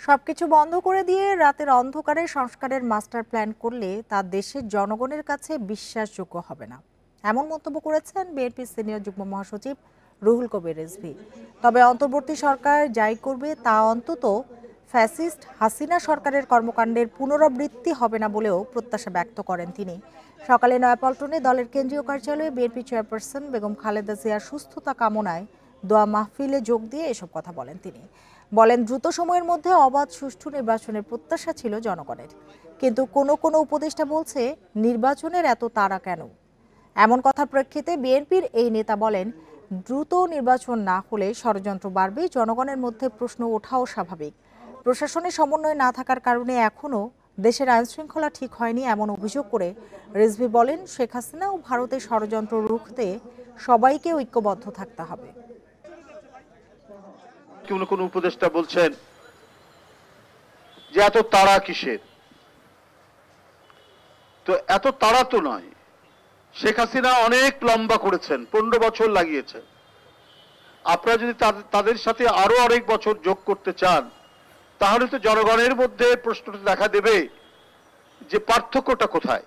সবকিছু বন্ধ করে দিয়ে রাতের অন্ধকারে সংস্কারের মাস্টার প্ল্যান করলে তা দেশের জনগণের কাছে বিশ্বাসযোগ্য হবে না, এমন মন্তব্য করেছেন বিএনপির সিনিয়র যুগ্ম মহাসচিব রুহুল কবির রিজভী। তবে অন্তর্বর্তী সরকার যাই করবে তা অন্তত ফ্যাসিস্ট হাসিনা সরকারের কর্মকাণ্ডের পুনরাবৃত্তি হবে না বলেও প্রত্যাশা ব্যক্ত করেন তিনি। সকালে নয়াপল্টনে দলের কেন্দ্রীয় কার্যালয়ে বিএনপি চেয়ারপারসন বেগম খালেদা জিয়ার সুস্থতা কামনায় দোয়া মাহফিলে যোগ দিয়ে এসব কথা বলেন তিনি। বলেন, দ্রুত সময়ের মধ্যে অবাধ সুষ্ঠু নির্বাচনের প্রত্যাশা ছিল জনগণের, কিন্তু কোনো উপদেষ্টা বলছে নির্বাচনের এত তাড়া কেন। এমন কথার প্রেক্ষিতে বিএনপির এই নেতা বলেন, দ্রুত নির্বাচন না হলে ষড়যন্ত্র বাড়বে, জনগণের মধ্যে প্রশ্ন ওঠাও স্বাভাবিক। প্রশাসনের সমন্বয় না থাকার কারণে এখনও দেশের আইনশৃঙ্খলা ঠিক হয়নি এমন অভিযোগ করে রিজভী বলেন, শেখ হাসিনা ও ভারতের ষড়যন্ত্র রুখতে সবাইকে ঐক্যবদ্ধ থাকতে হবে। কোন উপদেষ্টা বলছেন যে এত তাড়া কিসের, তো এত তাড়া তো নয়। শেখ হাসিনা অনেক লম্বা করেছেন, 15 বছর লাগিয়েছে। আপনারা যদি তাদের সাথে আরো অনেক বছর যোগ করতে চান, তাহলে তো জনগণের মধ্যে প্রশ্নটা দেখা দেবে যে পার্থক্যটা কোথায়।